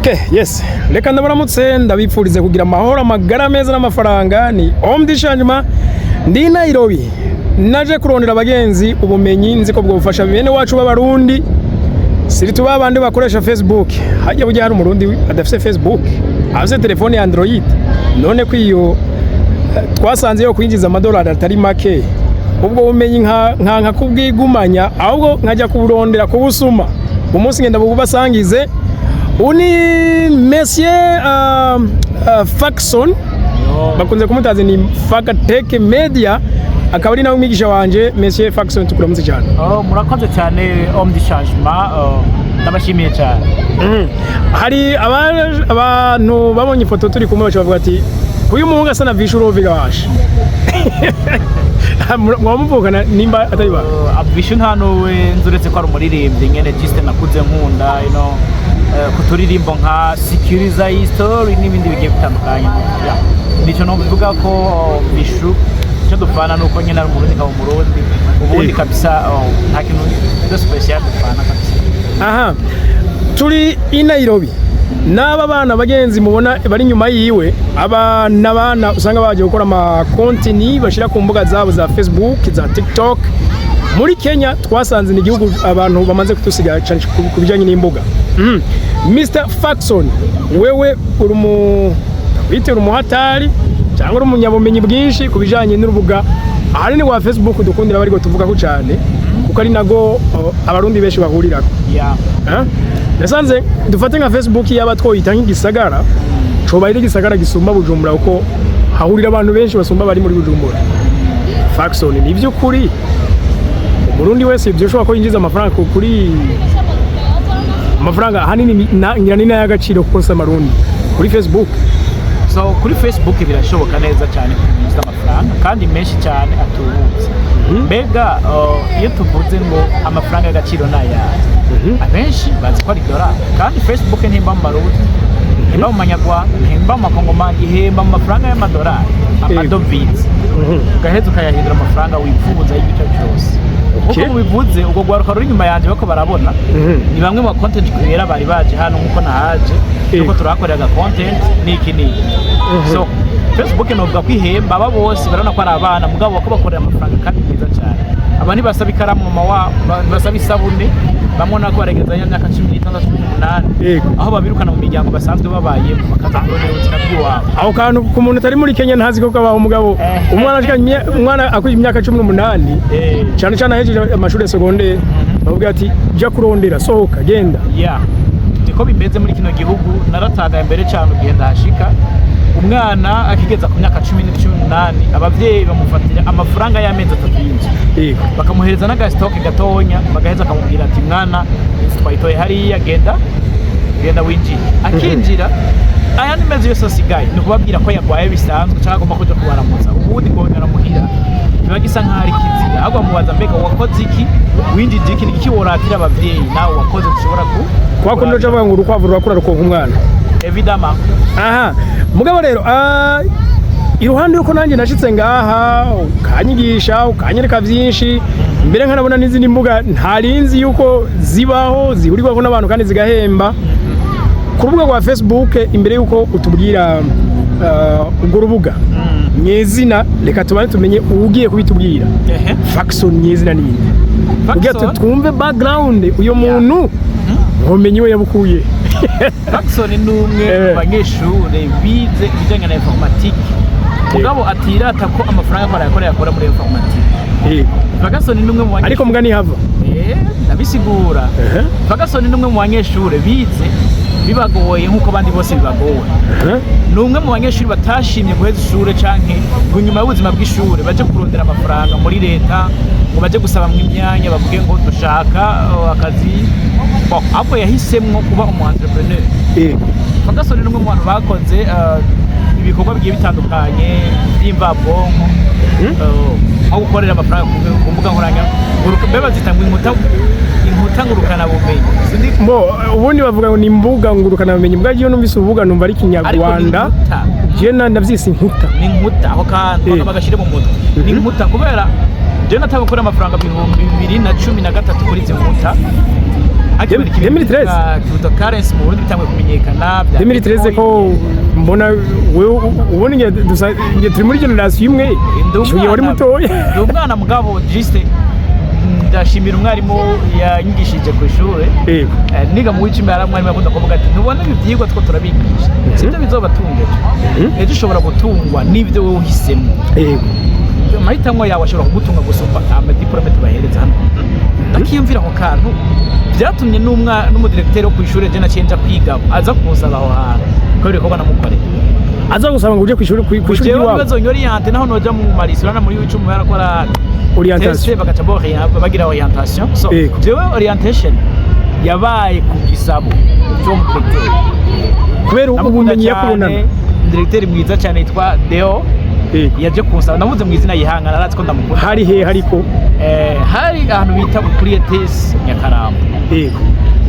Okay, yes. Reka ndabaramutse ndabipfurize kugira amahoro amagara meza n'amafaranga ni Homme du Changement ndi Nairobi. Naje kurondera abagenzi ubumenyi nzi ko bwofasha bene wacu b'abarundi. Siri tuba abandi bakoresha Facebook. Hajya bujya hari umurundi adafise Facebook. Afise telefone ya Android. None kwiyo twasanze yo kwinjiza amadolari atari make. Ubwo bumenyi nka kubwigumanya ahubwo nkajya kuburondera kubusuma. Umunsi ngenda bubasangize uni Monsieur Faxon bakunze kumutaza ni Fagatech Media akaba ari nawe umwigisha wanje Monsieur Faxon tukuramutse cyane. Murakoze cyane Homme du Changement ndabashimiye cyane. Hari abantu babonye ifoto turi kumwe bavuga ati uyu muhungu asa na Vishuro Vigawash. Mwamuvugana nimba atari ba Vishu ntanowe nzuretse ko ari umuririmbyi nyene juste nakuze nkunda kuturirimbo nka Securiza History n'ibindi bigiye bitandukanye. Nico no bivuga ko Vishu cyo dupfana nuko nyene ari umurundi ka umurundi ubundi kabisa nta kintu special dupfana kabisa. Aha turi i Nairobi n'aba bana bagenzi mubona bari nyuma yiwe abana usanga baje gukora ama content bashira ku mbuga zabo za Facebook za TikTok. Muri Kenya twasanze ni gihugu abantu bamaze kutusiga kubijanye n'imbuga. Mr Faxon wewe uri umuhatari cyangwa uri umunyabumenyi bwinshi kubijanye n'urubuga ahanini wa Facebook dukundira bari go tuvuga ko cyane kuko ari nago abarundi benshi bahurira. Nasanze dufate nka Facebook yaba twoyita nk'igisagara coba iri gisagara gisumba Bujumbura uko hahurira abantu benshi basumba bari muri Bujumbura. Faxon ni by'ukuri Burundi wese ibyo ushobora ko yinjiza amafaranga kuri amafaranga hanini ngira ni n'ayagaciro kose amarundi kuri Facebook. So kuri Facebook birashoboka neza cyane kwinjiza amafaranga kandi menshi cyane atubutse. Mbega iyo tuvuze ngo amafaranga y'agaciro naya abenshi bazi ko ari dollar kandi Facebook ntimba mu marundi ntimba mu manyarwanda ntimba mu makongomani ihemba mu mafaranga y'amadolari amadovize ugaheza ukayahindura amafaranga wifuza y'igice cyose. Uko bivuze ubwo gwaruka ruri nyuma yanje bako barabona ni bamwe mu content creator bari baje hano nkuko nahaje nuko turakorera content niki. So Facebook novuga kwihemba aba bose barana ko ari abana mugabo bako bakorera amafaranga kandi mwiza cyane. Abandi basaba ikaramu mama wa basaba isabune bamona ko baregeza y'imyaka 16 18 aho babirukana mu miryango basanzwe babaye mu makazagone y'ubuzima. Aho kantu ku muntu tari muri Kenya ntazi ko kabaho umugabo umwana akuje imyaka 18 cyane cyane ahejeje amashuri secondaire bavuga ati jya kurondera sohoka genda. Niko bimeze muri kino gihugu naratagaye mbere cyane ugenda hashika umwana akigeza ku myaka 18 abavyeyi bamufatira amafaranga y'amezi 3 y'inzu bakamuhereza n'agastock gatonya bagaheza akamubwira ati mwana twayitoye hariya genda winjira akinjira aya ni mezi yose asigaye ni kubabwira ko yagwaye bisanzwe cyangwa agomba kuja kubaramutsa ubundi ngongera muhira biba gisa nkaho ari kizira ahubwo mubaza mbega wakoze iki winjije iki niki woratira abavyeyi nawe wakoze dushobora kwa kundo cyangwa ngo urukwavu rurakura rukonka umwana evidama. Aha mugabo rero iruhande yuko nanjye nashitse ngaha ukanyigisha ukanyereka byinshi mbere nkanabona n'izindi mbuga ntarinzi yuko zibaho zihurirwaho n'abantu kandi zigahemba ku rubuga rwa Facebook. Imbere yuko utubwira ubwo rubuga nyezina reka tubane tumenye ugiye kubitubwira Faxon nyezina ninde kugira twumve background uyo muntu nkomenye we yabukuye. Faxon ni umwe mu banyeshure bize ibijyanye na informatique mugabo atirata ko amafaranga yakora muri informatique. Faxon ni umwe mu banyeshure ariko mugani hava ndabisigura. Faxon ni umwe mu banyeshure bize bibagoye nkuko abandi bose bibagowe. Ni umwe mu banyeshuri batashimye guheza ishure canke ngo nyuma y'ubuzima bw'ishure baje kurondera amafaranga muri leta ngo baje gusaba mu imyanya bavuge ngo dushaka akazi. Ahubwo yahisemwo kuba umu entrepreneur. Faxon ni umwe mu bantu bakoze ibikorwa bigiye bitandukanye by'imvabwonko nko gukorera amafaranga ku mbuga nkoranyambaga mbeba zitangwa inkuta ngurukana bumenyi. Ubundi bavuga ngo ni imbuga ngurukana bumenyi mbwa giyo numvise uvuga numva ari Kinyarwanda je navyise inkuta. Ni inkuta aho kandi bagashire mu mutwe ni inkuta kubera je nataka gukora amafaranga 2013 kuri izi nkuta 2013 cryptocurrency mu Burundi bitanguye kumenyekana 2013 ko mbona wewe ubona nge turi muri generation imwe ugiye wari mutoya ndi umwana mugabo juste ndashimira umwarimu yanyigishije ku ishure niga mu w'icumi yaramwarimu akunda kuvuga ati ntubona ibi byigwa two turabigisha sibyo bizobatungeje ejo ushobora gutungwa n'ibyo wowe uhisemo amahitamo yawe ashobora kugutunga gusumba amadiplome tubahereza hano ndakiyumvira ako kantu byatumye n'umudirekiteri wo ku ishure je nacenja kwiga aza kunsaba aho hantu kubera ibikorwa namukoreye aza gusaba ngo uje ku ishuri iwawe bazonyoriente naho noja mu marisura muri w'icumi barakora orientation bagaca bagira orientation so jewe orientation yabaye ku gisabo cyo mu directeur kubera ubumenyi yakubonana directeur mwiza cyane yitwa Deo yaje kunsaba navuze mu izina yihangana aratse ko ndamukunda hari he hariko hari ahantu bita kuri ETS Nyakarambo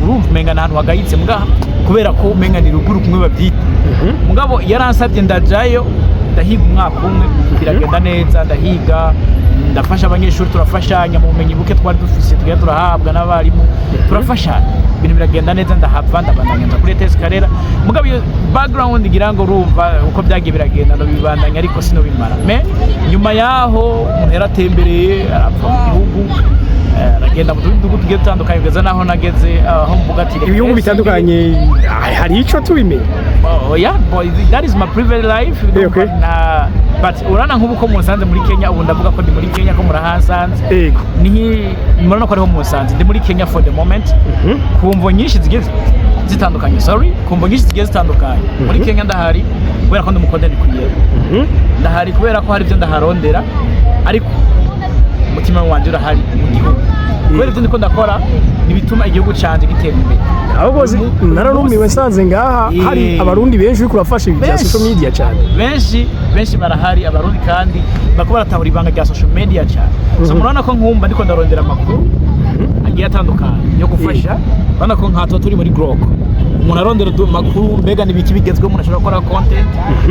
urumva umenga nahantu hagayitse mugaha kubera ko umenga ni ruguru kumwe babyita mugabo yaransabye ndajayo ndahiga umwaka umwe biragenda neza ndahiga ndafasha abanyeshuri turafashanya mu bumenyi buke twari dufise tugiye turahabwa n'abarimu turafashanya ibintu biragenda neza ndahava ndabandanya kuri ETS Karera mugabo iyo background ngira ngo urumva uko byagiye biragenda no bibandanya ariko sino bimara nyuma yaho umuntu yaratembereye arapfa mu gihugu aragenda mu duhugu tugiye dutandukanye kugeza naho nageze aho mvuga ati ibihugu bitandukanye hari ico tubimenya yeah boy that is my private life but urana nk'ubu ko musanze muri Kenya ubu ndavuga ko ndi muri Kenya ko murahasanze ni murana ko ariho musanze ndi muri Kenya for the moment kumvo nyinshi zigiye zitandukanye kumvo nyinshi zigiye zitandukanye muri Kenya ndahari kubera ko ndi mukodeni kuyiye ndahari kubera ko hari byo ndaharondera ariko umutima wanje urahari mu gihugu kubera ibyo ndiko ndakora nibituma igihugu canje gitera imbere ahubwo nararumiwe nsanze ngaha hari abarundi benshi uriko urafasha ibi bya social media cyane benshi barahari abarundi kandi bako baratahura ibanga rya social media cyane so murabona ko nkumva ndiko ndarondera amakuru agiye atandukanye yo gufasha urabona ko nkato turi muri Grok umuntu arondera amakuru mbega nibiki bigezweho umuntu ashobora gukora content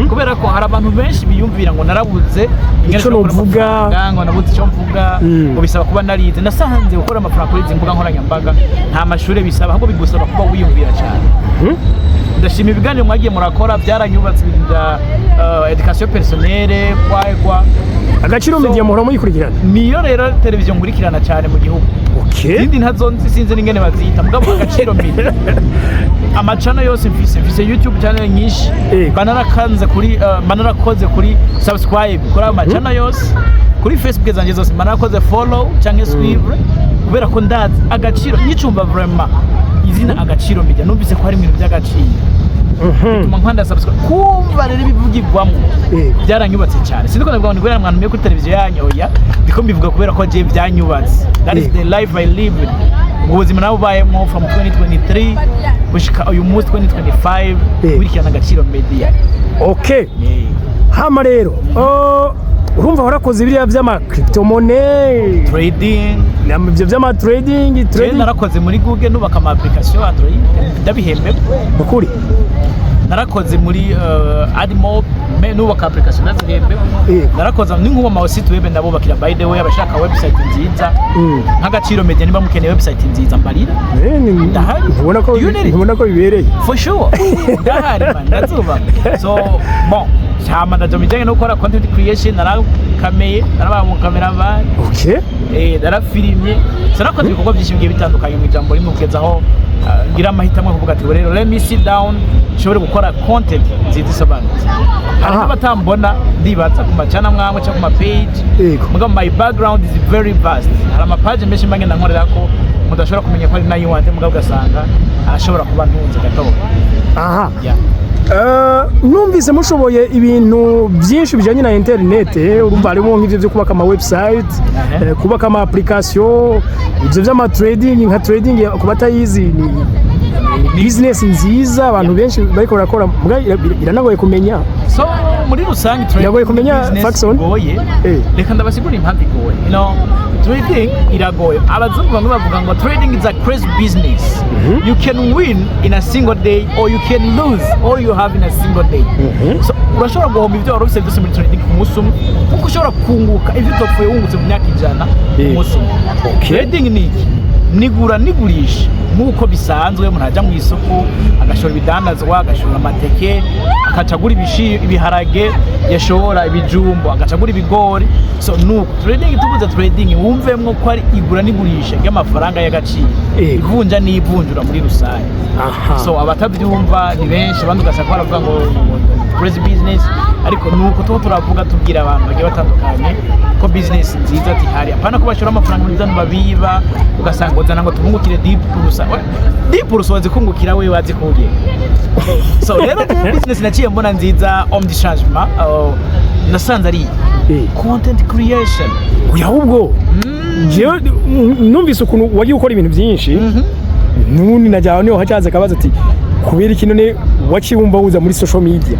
kubera ko hari abantu benshi biyumvira ngo narabuze icyo novuga ngo nabuze icyo mvuga ngo bisaba kuba narize nasanze gukora amafaranga kuri izi mbuga nkoranyambaga nta mashuri bisaba ahubwo bigusaba kuba wiyumvira cyane ndashima ibiganiro mwagiye murakora byaranyubatse ibinda education personnelle kwa Agaciro Media muhora muyikurikirana niyo rero televiziyo nkurikirana cyane mu gihugu Sindi ntazonzi sinzi n'ingene bazita mugabo Agaciro Media amacana yose mfise YouTube channel nyinshi banarakoze kuri subscribe kuri amacana yose kuri Facebook zanje zose banarakoze follow cyangwa suivre kubera ko ndazi Agaciro nyicumba vraiment izina Agaciro Media numvise ko hari ibintu by'agaciro bituma nkanda subscribe kumva rero ibivugirwamo byaranyubatse cyane sindi ko ndavuga ngo mwana mwe kuri televiziyo yanyu oya ndiko mbivuga kubera ko je byanyubatse that is the life I live mu buzima nabo bayemo from 2023 gushika uyu munsi 2025 wirikirana Agaciro Media okay hama rero urumva warakoze biriya by'ama crypto money trading n'ibyo by'ama trading narakoze muri Google nubaka ama application Android ndabihembe ukuri narakoze muri Admob nubaka application nazihembe narakoze n'inkuba ama site web ndabubakira by the way abashaka website nziza nk'Agaciro Media niba mukeneye website nziza mbarira ndahari ubona ko bibereye for sure ndahari man ndazuba so bon cyama ndajomijanye no gukora content creation narakameye naraba mu cameraman narafilmye sarakoze ibikorwa byinshi bigiye bitandukanye mu ijambo rimwe kugezaho ngira amahitamo kuvuga ati rero let me sit down nshobore gukora content nziza isobanutse hanyuma batambona ndibaza ku macana mwamwe cyangwa ku ma page mugabo my background is very vast hari ama page menshi mbangenda nkorera ko mudashobora kumenya ko ari nayo wande mugabo gasanga arashobora kuba ntunze gato numvise mushoboye ibintu byinshi bijanye na internet urumva harimo nk'ivyo byo kubaka ama website kubaka ama application ibyo by'ama trading nka trading kubatayizi ni business nziza abantu benshi bariko barakora iranagoye kumenya so muri rusange iragoye kumenya Faxon reka ndabasigura impamvu igoye trading iragoye abazungu bamwe bavuga ngo trading is a crazy business you can win in a single day or you can lose all you have in a single day so urashobora guhomba ibyo wari ufite byose muri trading ku munsi umwe kuko ushobora kunguka ibyo utopfuye wungutse mu myaka 100 ku munsi umwe trading ni iki nigura nigurisha nk'uko bisanzwe umuntu ajya mu isoko agashora ibidandazwa, agashora amateke, akacagura ibiharage, yashora ibijumbo, agacagura ibigori. So nuko trading, tubuze trading wumvemwo ko ari igura nigurisha ry'amafaranga y'agaciro, ivunja n'ivunjura muri rusange. So abatabyumva ni benshi, abandi ugasanga baravuga ngo crazy business, ariko nuko tuba turavuga tubwira abantu bagiye batandukanye ko business nziza zihari, apana ko bashora amafaranga muri zano babiba ugasanga uzana ngo tubungukire 10% wazikungukira wewe wazikuye. So rero business naciye mbona nziza om di changement nasanze ari content creation. Uya ahubwo jewe numvise ukuntu wagiye ukora ibintu byinshi, nuni najyaho niho hacaze kabaza ati kubera ikintu ne wacibumva uza muri social media.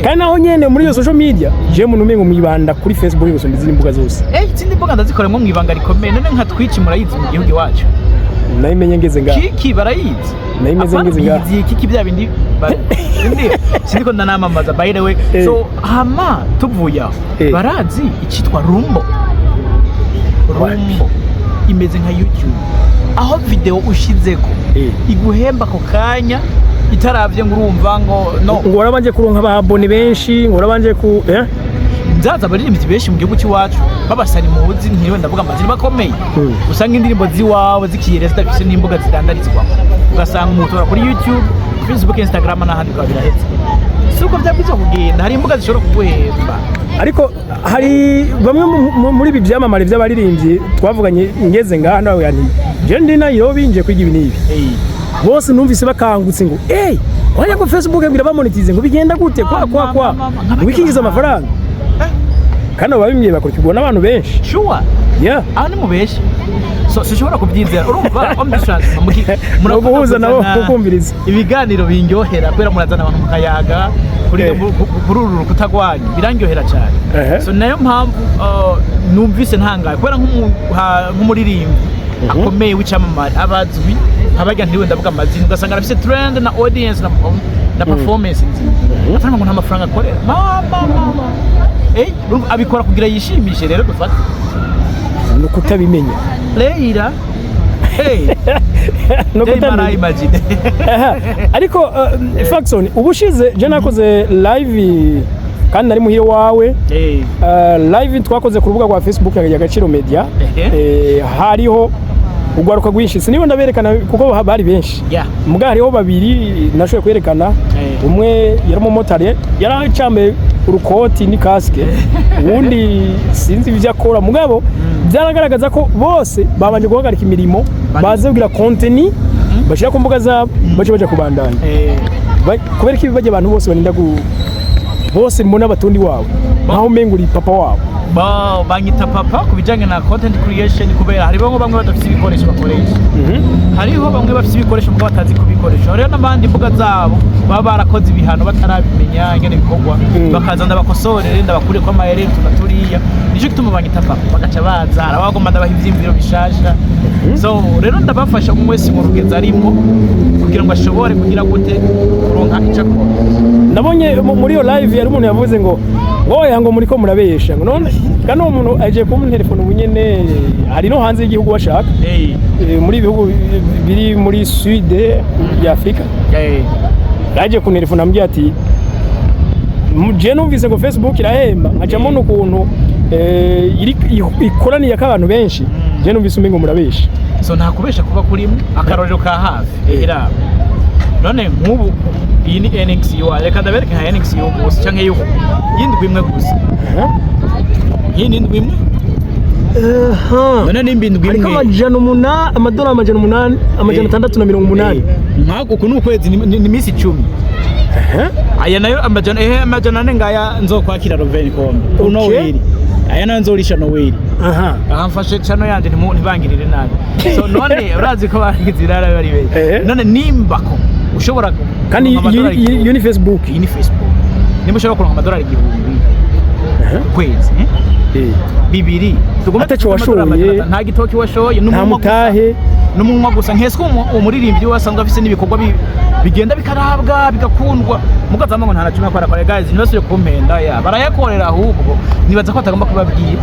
Kandi naho nyene muri iyo social media je muntu umengo mwibanda kuri Facebook gusa ndizindi mbuga zose. Izindi mbuga ndazikoremo mwibanga rikomeye, none nka Twitch murayizi mu gihugu wacu. Nayimenye ngeze ngaha. Kiki barayizi. Nayimeze ngeze ngaha. Kiki bya bindi sindiko ndanamamaza by the way. So hama tuvuye aho barazi ikitwa Rumbo. Rumbo imeze nka YouTube, aho video ushizeko iguhemba ko kanya itaravye ngo urumva ngo no ngo warabanje kuronka ababone benshi, ngo warabanje ku nzaza abaririmbyi benshi mu gihugu cy'iwacu babasani muzi, ntiriwe ndavuga amazina bakomeye, usanga indirimbo ziwawe zikiyere zidafise n'imbuga zidandarizwa, ugasanga umutora kuri YouTube, Facebook, Instagram n'ahandi kabirahetse. Suko byabwiza kugenda, hari imbuga zishobora kuguhemba. Ariko hari bamwe muri ibi byamamare by'abaririmbyi twavuganye ngeze ngaha nawe yani je ndi Nairobi nje kwiga ibi nibi. Bose numvise bakangutse ngo wajya ku Facebook ngira bamonetize ngo bigenda gute kwa wikingiza amafaranga. Kana babimye bakurikirwa n'abantu benshi. Sure. Yeah. Ani mu benshi. So sishobora kubyizera. Urumva omdishans murabuhuza nabo kukumviriza. Ibiganiro binyohera kwera murazana abantu mukayaga kuri uru rukutagwanyu birangyohera cyane. So nayo mpamvu numvise ntangaye kwera nk'umuririmbi akomeye w'icamamare abazwi abajya ntiwe ndavuga amazina, ugasanga arafise trend na audience na performance nziza, atanga ngo nta mafaranga akorera abikora kugira yishimishe. Rero dufata no kutabimenya Leila no kutabimenya. Ariko Faxon ubushize je nakoze live kandi nari muhire wawe live twakoze ku rubuga rwa Facebook ya Gaciro Media, hariho ugwaruka gwinshi sinibo ndaberekana kuko bari benshi muga hariho babiri nashoye kwerekana. Umwe yari umumotari yaracambe urukoti ni casque, ubundi sinzi ivyo akora mugabo byaragaragaza ko bose babanje guhagarika imirimo baze kugira content bashira ku mbuga zabo baje kubandanya. Kubera ko bibaje abantu bose baninda bose mbona batundi wawe naho menguri papa wabo banyita papa kubijanye na content creation, kubera hari bamwe badafite ibikoresho bakoresha, hariho bamwe bafite ibikoresho mugabo batazi kubikoresha, hariho n'abandi mbuga zabo baba barakoze ibihano batarabimenya ingene bikorwa, bakaza ndabakosorere ndabakure ko amayere tunaturiya, nico gituma banyita papa bagaca baza arabagomba ndabaha ivyimviro bishasha. So rero ndabafasha umwe wese mu rugeza arimo kugira ngo ashobore kugira gute kuronka icakora. Nabonye muri yo live yari umuntu yavuze ngo wowe ngo muri ko murabesha ngo none kano umuntu aje ku telefone ubunyene hari no hanze y'igihugu bashaka muri bihugu biri muri sud ya Afrika. Yaje ku telefone ambye ati je numvise ngo Facebook irahemba nkacamo n'ukuntu ikoraniye k'abantu benshi, je numvise umengo murabesha. So nta kubesha kuba kuri akarorero ka hafi era none nk'ubu iyi ni NXU, reka ndabereke nka NXU gusa canke yuko yindwi imwe gusa iyi ni indwi imwe none nimba indwi imwe ariko $800 $680 nkako kuno kwezi ni misi 10 aya nayo amajana ane ngaya nzokwakira Roveni kombe uno wiri aya nayo nzorisha no wiri mfashe chano yanje ntibangirire nabi. So none urazi ko bagizirara bari beza none nimba ko ushobora kandi iyi ni Facebook nimba ushobora kuronka amadolari 1000 kwezi bibiri atacho washoye nta gitoki washoye n'umutahe n'umunwa gusa nkeswe umuririmbyi wasanzwe afise n'ibikorwa bigenda bikarabwa bigakundwa mugaza ngo nta na cumi akora guys ntibasubire kumpenda barayakorera ahubwo nibaza ko atagomba kubabwira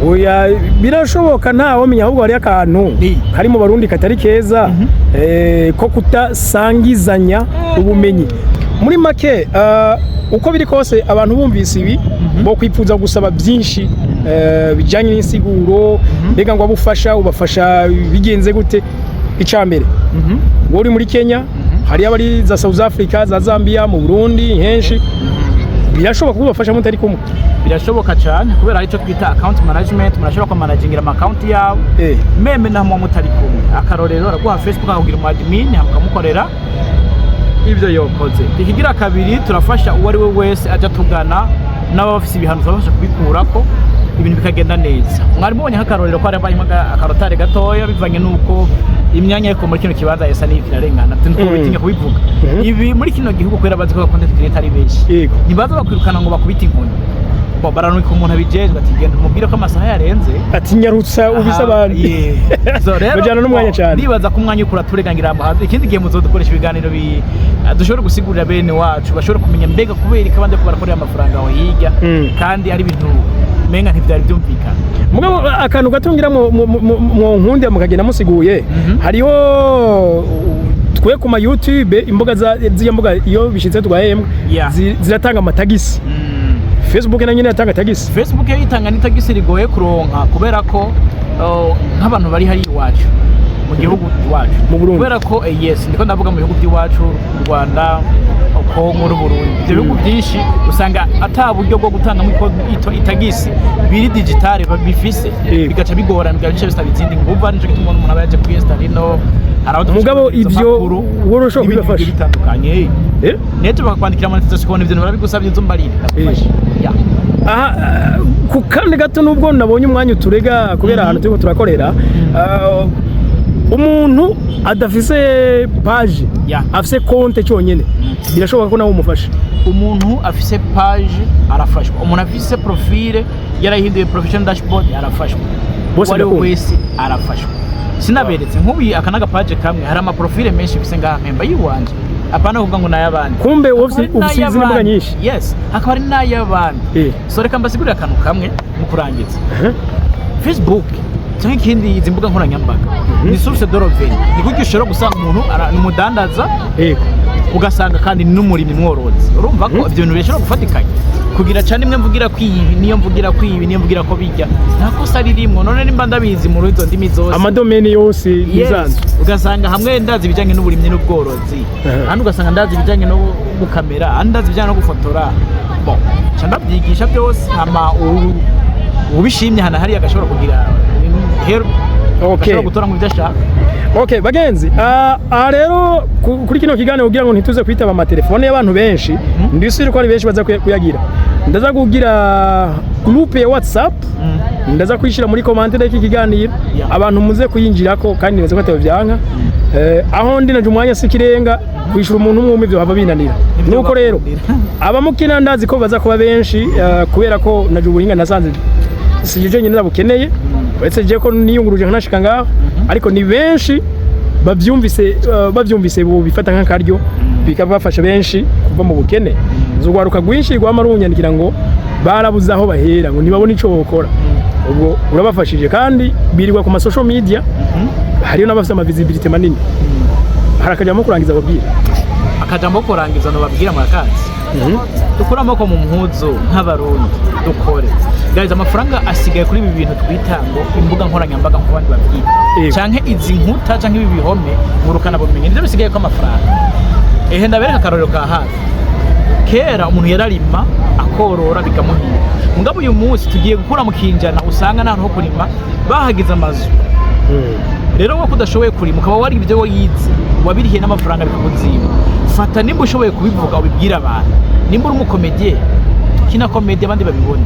oya birashoboka ntawo menya ahubwo hari akantu kari mu Barundi katari keza ko kutasangizanya ubumenyi muri make uko biri kose abantu bumvise ibi bo kwipfuza gusaba byinshi bijanye n'insiguro mbega ngo abufasha ubafasha bigenze gute icambere ngo uri muri Kenya hari abari za South Africa za Zambia mu Burundi henshi birashoboka kubafasha mutari kumwe birashoboka cyane kubera icyo twita account management murashobora ko managingira ama account yawe meme na mu mutari kumwe akarorero araguha Facebook akakugira mu admin mukamukorera ibyo yokoze ikigira kabiri turafasha uwo ari we wese aja tugana n'abafise ibihano turafasha kubikurako ibintu bikagenda neza mwari mubonye hakarorero ko arabaye akarotare gatoya bivanye nuko imyanya yo muri kino kibanza yesa n'irarengana tunko bitinya kubivuga ibi muri kino gihugu kwera bazi ko content creator ari benshi ntibaza bakwirukana ngo bakubita inkoni baranuka umuntu abijejwe ati genda umubwire ko amasaha yarenze ati nyarutsa ubisa abandi bajana n'umwanya cyane nibaza ko umwanya ukura turegangira abahanzi ikindi gihe muzodukoresha ibiganiro dushobora gusigurira bene wacu bashobora kumenya mbega kubera ikabande ko barakorera amafaranga aho hirya kandi ari ibintu menga ntibyari byumvikana mugabo akantu gatungira mu nkundi mukagenda musiguye hariho twe ku ma YouTube imboga z'iyamboga iyo bishitse twahembwa ziratanga amatagisi Facebook na nyine yatanga tagisi Facebook yitanga ni tagisi rigoye kuronka kubera ko nk'abantu bari hari iwacu mu gihugu iwacu mu Burundi kubera ko yes ndiko ndavuga mu bihugu by'iwacu Rwanda Kongo n'Uburundi ibyo bihugu byinshi usanga ataburyo bwo gutanga mu itagisi biri digital bifise bigaca bigorana bigaca bisaba izindi nguva nico gituma umuntu abaje kwinsta rino mugabo ivyo worosho kubafasha bitandukanye neto bakakwandikira amanitse sikone ibyo barabigusabye zumbarira ndafasha aha ku kandi gato nubwo nabonye umwanya uturega kubera ahantu turiko turakorera umuntu adafise page afise konte cyonyene birashoboka ko nawe umufasha umuntu afise page arafashwa umuntu afise profile yarahinduye professional dashboard arafashwa bose wese arafashwa sinaberetse nk'ubu akanaga page kamwe hari ama profile menshi bise ngaha mpemba yiwanje apana kuvuga ngo nayabandi kumbe ufise imbuga nyinshi yes akaba ari nayabandi so reka mbasigurira akantu kamwe mu kurangiza Facebook cyangwa ikindi izi mbuga nkoranyambaga ni source de revenue ni kuko ushobora gusanga umuntu umudandaza ugasanga kandi n'umurimi mworozi urumva ko ibyo bintu bishobora gufatikanya kugira cyane imwe mvugira kwibi niyo mvugira kwibi niyo mvugira ko bijya nakosa ririmo none nimba ndabizi mu ruzo ndimi zose amadomeni yose nizanze ugasanga hamwe ndazi bijanye n'uburimyi n'ubworozi handi ugasanga ndazi bijanye no gukamera ndazi bijanye no gufotora bon cyanda byigisha byose ama ubishimye hana hari agashobora kugira hero okay gutora mu byashaka okay bagenzi rero kuri kino kiganiro kugira ngo ntituze kwitaba ama telefone y'abantu benshi ndisiri ko ari benshi baza kuyagira ndaza kugira groupe ya WhatsApp ndaza kwishira muri commentaire y'iki kiganiro abantu muze kuyinjirako kandi nibaze ko atavyanka aho ndi naje umwanya sikirenga kwishura umuntu umwe ibyo hava binanira nuko rero abamukina ndazi ko baza kuba benshi kubera ko naje ubuhinga nasanze sije nyine nabukeneye uretse je ko niyunguruje nkanashika ngaho ariko ni benshi bavyumvise bifata nk'akaryo bikabafasha benshi kuva mu bukene zugwaruka gwinshi rw'amarunyandikira ngo barabuze aho bahera ngo nibabone ico bokora ubwo urabafashije kandi birirwa ku ma social media hariyo n'abafite ama visibility manini harakajamo kurangiza babwira akajambo kurangiza no babwira marakazi dukura amako mu mpuzo nk'abarundi dukore guys amafaranga asigaye kuri ibi bintu twita ngo imbuga nkoranyambaga mu bandi babyita canke izi nkuta canke ibi bihome ngurukana bumenye nivyo bisigaye ko amafaranga ndabereka akarorero ka hafi kera umuntu yararima akorora bikamuhira mugabo uyu munsi tugiye gukura mu kinjana usanga nta ho kurima bahagize amazu rero wo kudashoboye kurima ukaba wari ibyo yize wabirihiye n'amafaranga bikakuziba fata nimba ushoboye kubivuga ubibwira abantu nimba uri umukomediye kina komedi abandi babibone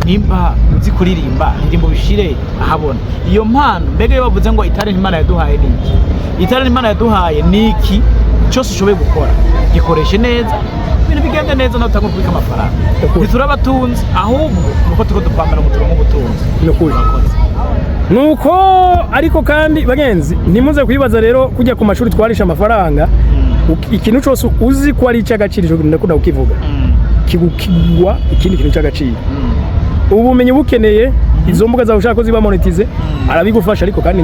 nimba uzi kuririmba ndimbo bishire ahabona iyo mpano mbega iyo bavuze ngo italent Imana yaduhaye niki italent Imana yaduhaye niki cyose ushoboye gukora gikoreshe neza ibintu bigende neza nawe utangwa kubika amafaranga ntiturabatunze ahubwo nuko tuko dupambana mu turongo ubutunzi nuko ariko kandi bagenzi ntimuze kwibaza rero kujya ku mashuri twarisha amafaranga ikintu cyose uzi ko ari icy'agaciro cyo ndakunda kukivuga kigukigwa ikindi kintu cy'agaciro ubumenyi bukeneye izo mbuga zawe ushaka ko ziba monetize arabigufasha ariko kandi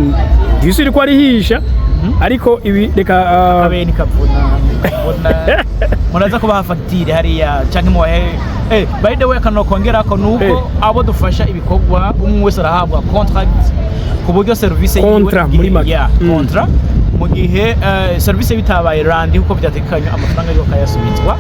ndisuri ko arihisha ariko ibi reka kabe ni kavuna muraza ko bahafatire hariya canke mu by the way kanokongera ko nuko abo dufasha ibikorwa umwe wese arahabwa contract ku buryo service yiwe contrat mu gihe service bitabaye randi uko byatekanye amafaranga yo kayasubizwa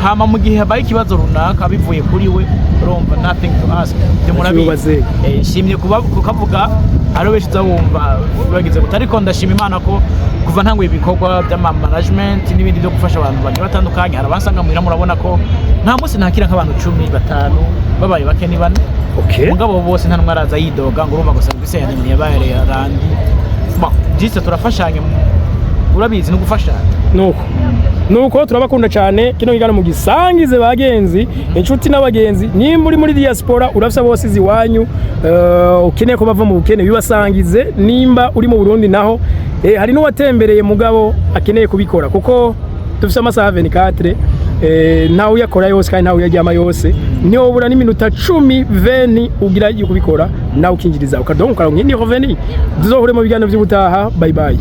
hama mu gihe baye ikibazo runaka bivuye kuri we urumva nothing to ask byo murabizi shimye kukavuga ari wese uzabumva bagize gutari ko ndashima Imana ko kuva ntanguye ibikorwa by'ama management n'ibindi byo gufasha abantu bagiye batandukanye harabasanga muhira murabona ko nta munsi ntakira nk'abantu 15 babaye bake ni bane mugabo bose nta numwe araza yidoga ngo urumva ngo service yanyu yabaye randi jise turafashanya urabizi no gufashanya nuko turabakunda cyane kino gigano mu gisangize bagenzi inshuti n'abagenzi ni muri diaspora urafisa bose ziwanyu ukeneye ko bava mu bukene bibasangize nimba uri mu Burundi naho hari n'uwatembereye mugabo akeneye kubikora kuko dufise amasaha 24 nawe yakora yose kandi nawe yaryama yose niho ubura n'iminota 10-20 ugira yo kubikora nawe ukinjiriza ukadonka ni reveni duzohure mu biganiro by'ubutaha bye bye.